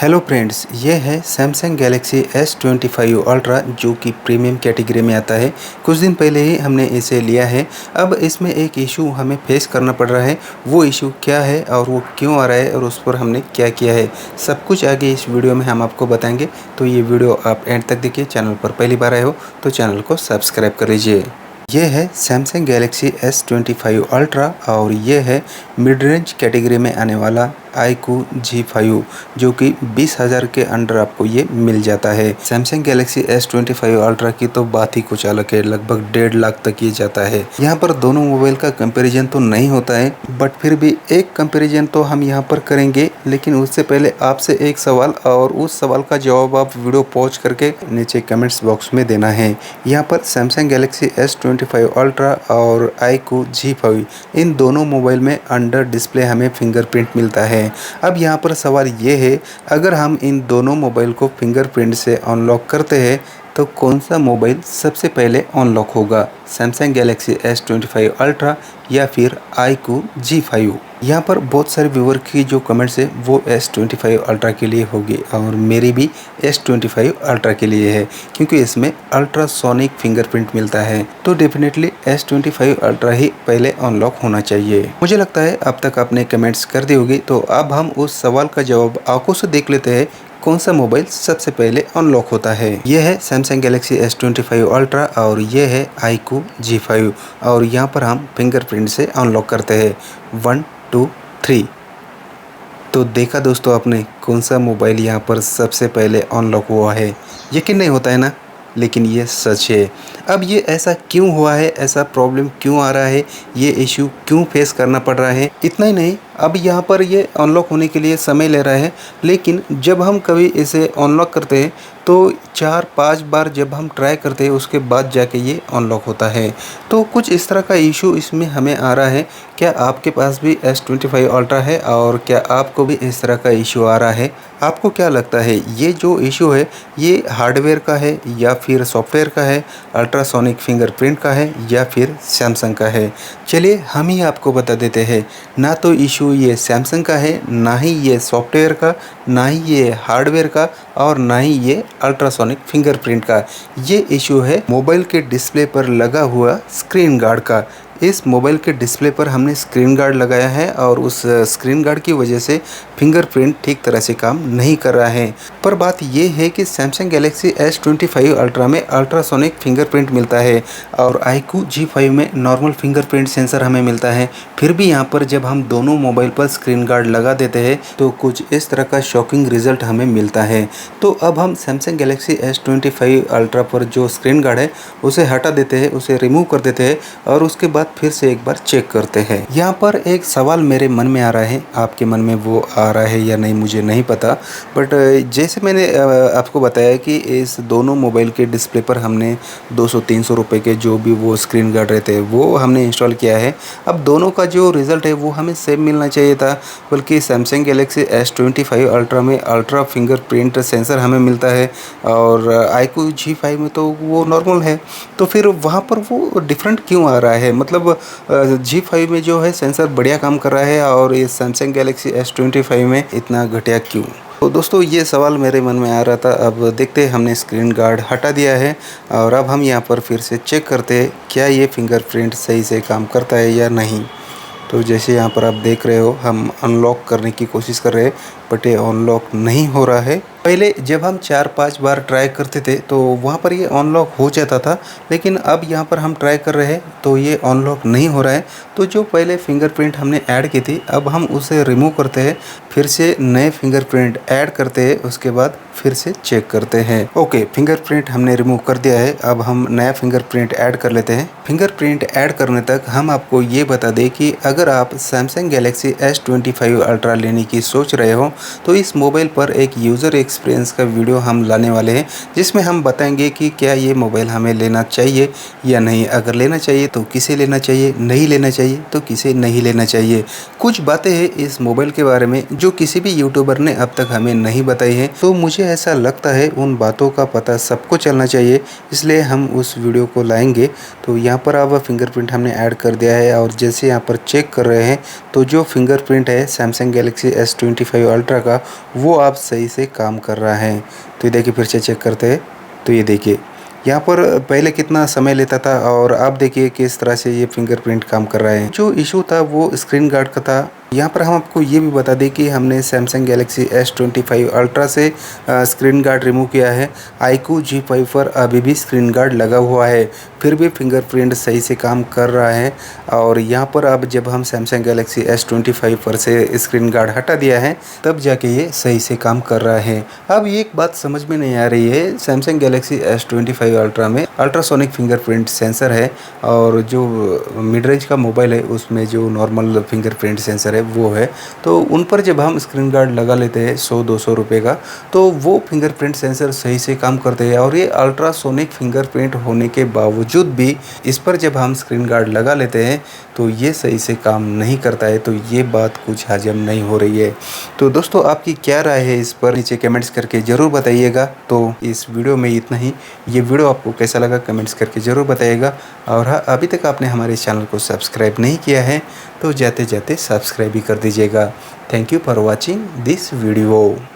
Hello friends, ये है Samsung Galaxy S25 ultra जो कि प्रीमियम कैटेगरी में आता है। कुछ दिन पहले ही हमने इसे लिया है। अब इसमें एक इशू हमें फेस करना पड़ रहा है। वो इशू क्या है और वो क्यों आ रहा है और उस पर हमने क्या किया है, सब कुछ आगे इस वीडियो में हम आपको बताएंगे। तो ये वीडियो आप एंड तक देखिए। चैनल पर पहली बार आए हो तो चैनल को सब्सक्राइब कर लीजिए। ये है सैमसंग गैलेक्सी S25 अल्ट्रा और ये है मिड रेंज कैटेगरी में आने वाला iQOO G5 जो कि 20,000 के अंडर आपको ये मिल जाता है। सैमसंग गैलेक्सी S25 अल्ट्रा की तो बात ही कुछ अलग है, लगभग 1.5 लाख तक ये जाता है। यहाँ पर दोनों मोबाइल का कंपैरिजन तो नहीं होता है, बट फिर भी एक कंपैरिजन तो हम यहाँ पर करेंगे। लेकिन उससे पहले आपसे एक सवाल, और उस सवाल का जवाब आप वीडियो पॉज करके नीचे कमेंट्स बॉक्स में देना है। यहाँ पर सैमसंग गैलेक्सी S25 अल्ट्रा और iQOO G5 इन दोनों मोबाइल में अंडर डिस्प्ले हमें फिंगरप्रिंट मिलता है। अब यहाँ पर सवाल ये है, अगर हम इन दोनों मोबाइल को फिंगरप्रिंट से अनलॉक करते हैं तो कौन सा मोबाइल सबसे पहले अनलॉक होगा, सैमसंग गैलेक्सी S25 अल्ट्रा या फिर iQOO G5। यहाँ पर बहुत सारे व्यूअर की जो कमेंट्स है वो S25 अल्ट्रा के लिए होगी और मेरी भी S25 अल्ट्रा के लिए है, क्योंकि इसमें अल्ट्रासोनिक फिंगरप्रिंट मिलता है। तो डेफिनेटली S25 अल्ट्रा ही पहले अनलॉक होना चाहिए। मुझे लगता है अब तक आपने कमेंट्स कर दी होगी। तो अब हम उस सवाल का जवाब आंखों से देख लेते हैं, कौन सा मोबाइल सबसे पहले अनलॉक होता है। यह है सैमसंग गैलेक्सी S25 अल्ट्रा और यह है iQOO G5 और यहाँ पर हम फिंगरप्रिंट से अनलॉक करते हैं 1 2 3। तो देखा दोस्तों आपने कौन सा मोबाइल यहाँ पर सबसे पहले अनलॉक हुआ है। यकीन नहीं होता है ना, लेकिन ये सच है। अब ये ऐसा क्यों हुआ है, ऐसा प्रॉब्लम क्यों आ रहा है, ये इशू क्यों फेस करना पड़ रहा है। इतना ही नहीं, अब यहाँ पर ये अनलॉक होने के लिए समय ले रहा है, लेकिन जब हम कभी इसे अनलॉक करते हैं तो 4-5 बार जब हम ट्राई करते हैं उसके बाद जाके ये अनलॉक होता है। तो कुछ इस तरह का इशू इसमें हमें आ रहा है। क्या आपके पास भी S25 अल्ट्रा है और क्या आपको भी इस तरह का इशू आ रहा है? आपको क्या लगता है ये जो इशू है ये हार्डवेयर का है या फिर सॉफ्टवेयर का है, अल्ट्रासोनिक फिंगरप्रिंट का है या फिर सैमसंग का है? चलिए हम ही आपको बता देते हैं। ना तो इशू ये सैमसंग का है, ना ही ये सॉफ्टवेयर का, ना ही ये हार्डवेयर का और ना ही ये अल्ट्रासोनिक फिंगरप्रिंट का। ये इशू है मोबाइल के डिस्प्ले पर लगा हुआ स्क्रीन गार्ड का। इस मोबाइल के डिस्प्ले पर हमने स्क्रीन गार्ड लगाया है और उस स्क्रीन गार्ड की वजह से फिंगरप्रिंट ठीक तरह से काम नहीं कर रहा है। पर बात यह है कि सैमसंग गैलेक्सी S25 अल्ट्रा में अल्ट्रासोनिक फिंगरप्रिंट मिलता है और iQOO G5 में नॉर्मल फिंगरप्रिंट सेंसर हमें मिलता है। फिर भी यहाँ पर जब हम दोनों मोबाइल पर स्क्रीन गार्ड लगा देते हैं तो कुछ इस तरह का शॉकिंग रिजल्ट हमें मिलता है। तो अब हम सैमसंग गैलेक्सी S25 अल्ट्रा पर जो स्क्रीन गार्ड है उसे हटा देते हैं, उसे रिमूव कर देते हैं और उसके बाद फिर से एक बार चेक करते हैं। यहाँ पर एक सवाल मेरे मन में आ रहा है, आपके मन में वो आ रहा है या नहीं मुझे नहीं पता, बट जैसे मैंने आपको बताया कि इस दोनों मोबाइल के डिस्प्ले पर हमने 200-300 रुपये के जो भी वो स्क्रीन गार्ड रहते हैं वो हमने इंस्टॉल किया है। अब दोनों का जो रिज़ल्ट है वो हमें सेम मिलना चाहिए था, बल्कि सैमसंग गैलेक्सी S25 अल्ट्रा में अल्ट्रा फिंगरप्रिंट सेंसर हमें मिलता है और iQOO G5 में तो वो नॉर्मल है। तो फिर वहाँ पर वो डिफरेंट क्यों आ रहा है? मतलब G5 में जो है सेंसर बढ़िया काम कर रहा है और ये सैमसंग गैलेक्सी S25 में इतना घटिया क्यों? तो दोस्तों ये सवाल मेरे मन में आ रहा था। अब देखते हैं, हमने स्क्रीन गार्ड हटा दिया है और अब हम यहाँ पर फिर से चेक करते हैं क्या ये फिंगरप्रिंट सही से काम करता है या नहीं। तो जैसे यहाँ पर आप देख रहे हो हम अनलॉक करने की कोशिश कर रहे हैं, बट ये अनलॉक नहीं हो रहा है। पहले जब हम 4-5 बार ट्राई करते थे तो वहाँ पर ये अनलॉक हो जाता था, लेकिन अब यहाँ पर हम ट्राई कर रहे हैं तो ये अनलॉक नहीं हो रहा है। तो जो पहले फिंगरप्रिंट हमने ऐड की थी अब हम उसे रिमूव करते हैं, फिर से नए फिंगरप्रिंट ऐड करते हैं, उसके बाद फिर से चेक करते हैं। ओके, फिंगरप्रिंट हमने रिमूव कर दिया है, अब हम नया फिंगरप्रिंट ऐड कर लेते हैं। फिंगरप्रिंट ऐड करने तक हम आपको ये बता दें कि अगर आप सैमसंग गैलेक्सी S25 अल्ट्रा लेने की सोच रहे हो तो इस मोबाइल पर एक यूज़र एक्सपीरियंस का वीडियो हम लाने वाले हैं, जिसमें हम बताएंगे कि क्या ये मोबाइल हमें लेना चाहिए या नहीं। अगर लेना चाहिए तो किसे लेना चाहिए, नहीं लेना चाहिए तो किसे नहीं लेना चाहिए। कुछ बातें हैं इस मोबाइल के बारे में जो किसी भी यूट्यूबर ने अब तक हमें नहीं बताई है, तो मुझे ऐसा लगता है उन बातों का पता सबको चलना चाहिए, इसलिए हम उस वीडियो को लाएंगे। तो यहाँ पर अब फिंगरप्रिंट हमने ऐड कर दिया है और जैसे यहाँ पर चेक कर रहे हैं तो जो फिंगरप्रिंट है सैमसंग गैलेक्सी S25 अल्ट्रा का, वो अब सही से काम कर रहा है। तो ये देखिए फिर से चेक करते हैं, तो ये देखिए यहाँ पर पहले कितना समय लेता था और अब देखिए किस तरह से ये फिंगरप्रिंट काम कर रहा है। जो इशू था वो स्क्रीन गार्ड का था। यहाँ पर हम आपको ये भी बता दें कि हमने सैमसंग गैलेक्सी S25 अल्ट्रा से स्क्रीन गार्ड रिमूव किया है। iQOO G5 पर अभी भी स्क्रीन गार्ड लगा हुआ है, फिर भी फिंगरप्रिंट सही से काम कर रहा है। और यहाँ पर अब जब हम सैमसंग गैलेक्सी S25 पर से स्क्रीन गार्ड हटा दिया है, तब जाके ये सही से काम कर रहा है। अब एक बात समझ में नहीं आ रही है, सैमसंग गैलेक्सी S25 अल्ट्रा में अल्ट्रासोनिक फिंगरप्रिंट सेंसर है और जो मिड रेंज का मोबाइल है उसमें जो नॉर्मल फिंगरप्रिंट सेंसर है वो है। तो उन पर जब हम स्क्रीन गार्ड लगा लेते हैं 100-200 रुपये का, तो वो फिंगरप्रिंट सेंसर सही से काम करते हैं। और ये अल्ट्रासोनिक फिंगरप्रिंट होने के बावजूद भी इस पर जब हम स्क्रीन गार्ड लगा लेते हैं तो ये सही से काम नहीं करता है। तो ये बात कुछ हजम नहीं हो रही है। तो दोस्तों आपकी क्या राय है इस पर, नीचे कमेंट्स करके ज़रूर बताइएगा। तो इस वीडियो में इतना ही। ये वीडियो आपको कैसा लगा कमेंट्स करके ज़रूर बताइएगा। और हाँ, अभी तक आपने हमारे चैनल को सब्सक्राइब नहीं किया है तो जाते जाते सब्सक्राइब भी कर दीजिएगा। Thank you for watching this video.